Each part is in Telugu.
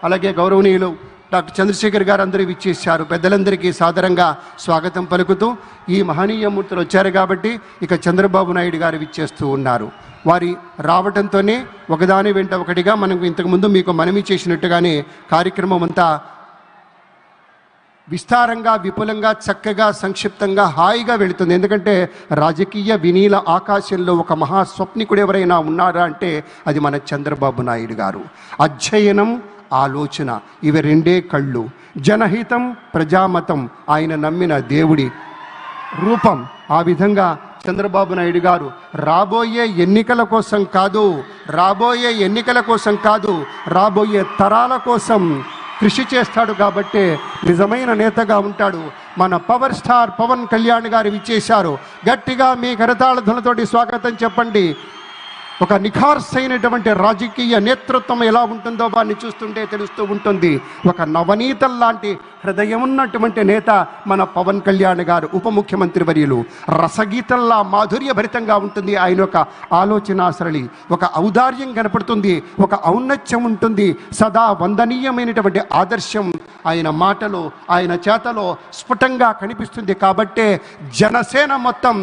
అలాగే గౌరవనీయులు డాక్టర్ చంద్రశేఖర్ గారు అందరూ విచ్చేశారు. పెద్దలందరికీ సాదరంగా స్వాగతం పలుకుతూ ఈ మహనీయ మూర్తులు వచ్చారు కాబట్టి ఇక చంద్రబాబు నాయుడు గారు విచ్చేస్తూ ఉన్నారు. వారి రావడంతోనే ఒకదాని వెంట ఒకటిగా మనకు ఇంతకుముందు మీకు మనవి చేసినట్టుగానే కార్యక్రమం అంతా విస్తారంగా, విపులంగా, చక్కగా, సంక్షిప్తంగా, హాయిగా వెళుతుంది. ఎందుకంటే రాజకీయ వినీల ఆకాశంలో ఒక మహాస్వప్నికుడు ఎవరైనా ఉన్నారా అంటే అది మన చంద్రబాబు నాయుడు గారు. అధ్యయనం, ఆలోచన, ఇవి రెండే కళ్ళు. జనహితం, ప్రజామతం, ఆయన నమ్మిన దేవుడి రూపం. ఆ విధంగా చంద్రబాబు నాయుడు గారు రాబోయే ఎన్నికల కోసం కాదు, రాబోయే తరాల కోసం కృషి చేస్తాడు. కాబట్టే నిజమైన నేతగా ఉంటాడు. మన పవర్ స్టార్ పవన్ కళ్యాణ్ గారు విచ్చేశారు. గట్టిగా మీ కరతాళ ధ్వనులతోటి స్వాగతం చెప్పండి. ఒక నిఖార్సైనటువంటి రాజకీయ నేతృత్వం ఎలా ఉంటుందో వారిని చూస్తుంటే తెలుస్తూ ఉంటుంది. ఒక నవనీతం లాంటి హృదయం ఉన్నటువంటి నేత మన పవన్ కళ్యాణ్ గారు, ఉప ముఖ్యమంత్రి వర్యులు. రసగీతంలా మాధుర్యభరితంగా ఉంటుంది ఆయన ఒక ఆలోచన సరళి. ఒక ఔదార్యం కనపడుతుంది, ఒక ఔన్నత్యం ఉంటుంది. సదా వందనీయమైనటువంటి ఆదర్శం ఆయన మాటలో, ఆయన చేతలో స్ఫుటంగా కనిపిస్తుంది. కాబట్టే జనసేన మొత్తం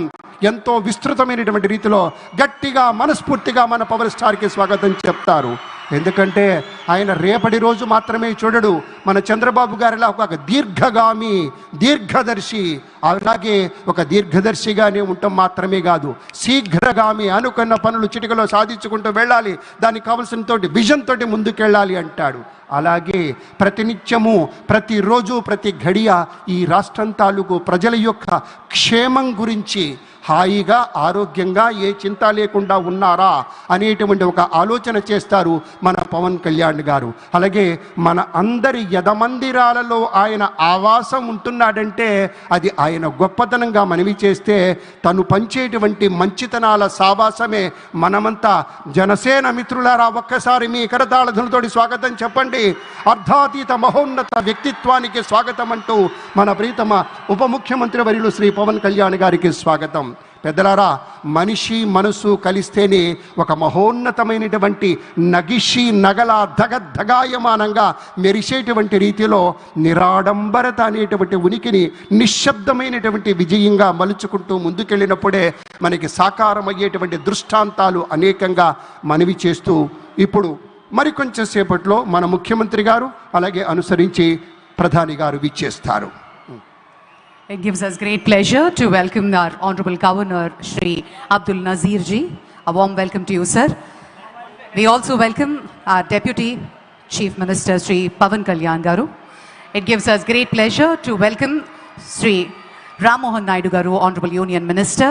ఎంతో విస్తృతమైనటువంటి రీతిలో గట్టిగా, మనస్ఫూర్తిగా మన పవర్ స్టార్కి స్వాగతం చెప్తారు. ఎందుకంటే ఆయన రేపటి రోజు మాత్రమే చూడడు. మన చంద్రబాబు గారిలా ఒక దీర్ఘగామి, దీర్ఘదర్శి. అలాగే ఒక దీర్ఘదర్శిగానే ఉండటం మాత్రమే కాదు, శీఘ్రగామి. అనుకున్న పనులు చిటికలో సాధించుకుంటూ వెళ్ళాలి, దానికి కావలసిన విజన్ తోటి ముందుకెళ్ళాలి అంటాడు. అలాగే ప్రతినిత్యము, ప్రతిరోజు, ప్రతి ఘడియ ఈ రాష్ట్రం తాలూకు ప్రజల యొక్క క్షేమం గురించి హాయిగా, ఆరోగ్యంగా, ఏ చింత లేకుండా ఉన్నారా అనేటువంటి ఒక ఆలోచన చేస్తారు మన పవన్ కళ్యాణ్ గారు. అలాగే మన అందరి యదమందిరాలలో ఆయన ఆవాసం ఉంటున్నాడంటే అది ఆయన గొప్పతనంగా మనవి చేస్తే, తను పంచేటువంటి మంచితనాల సావాసమే. మనమంతా జనసేన మిత్రులారా ఒక్కసారి మీ కరతాళ ధ్వనులతోటి స్వాగతం చెప్పండి. అర్ధాతీత మహోన్నత వ్యక్తిత్వానికి స్వాగతం అంటూ మన ప్రీతమ ఉప ముఖ్యమంత్రి వర్యులు శ్రీ పవన్ కళ్యాణ్ గారికి స్వాగతం. పెద్దలారా, మనిషి మనసు కలిస్తేనే ఒక మహోన్నతమైనటువంటి నగిషి నగల ధగాయమానంగా మెరిసేటువంటి రీతిలో నిరాడంబరత అనేటువంటి ఉనికిని నిశ్శబ్దమైనటువంటి విజయంగా మలుచుకుంటూ ముందుకెళ్ళినప్పుడే మనకి సాకారమయ్యేటువంటి దృష్టాంతాలు అనేకంగా మనవి చేస్తూ ఇప్పుడు మరికొంచెం సేపట్లో మన ముఖ్యమంత్రి గారు అలాగే అనుసరించి ప్రధాని గారు విచ్చేస్తారు. It gives us great pleasure to welcome our Honorable Governor Shri Abdul Nazir ji. A warm welcome to you, sir. We also welcome our Deputy Chief Minister Shri Pavan Kalyan Garu. It gives us great pleasure to welcome Shri Ram Mohan Naidu Garu, Honorable Union Minister.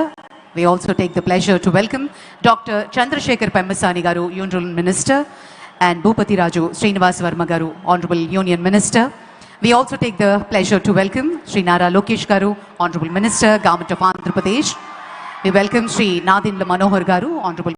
We also take the pleasure to welcome Dr. Chandrasekhar Pemmasani Garu, Union Minister, and Bhupati Raju Srinivas Verma Garu, Honorable Union Minister. We also take the pleasure to welcome Shri Nara Lokesh Garu, Honorable Minister, Government of Andhra Pradesh. We welcome Shri Nadindra Manohar Garu, Honorable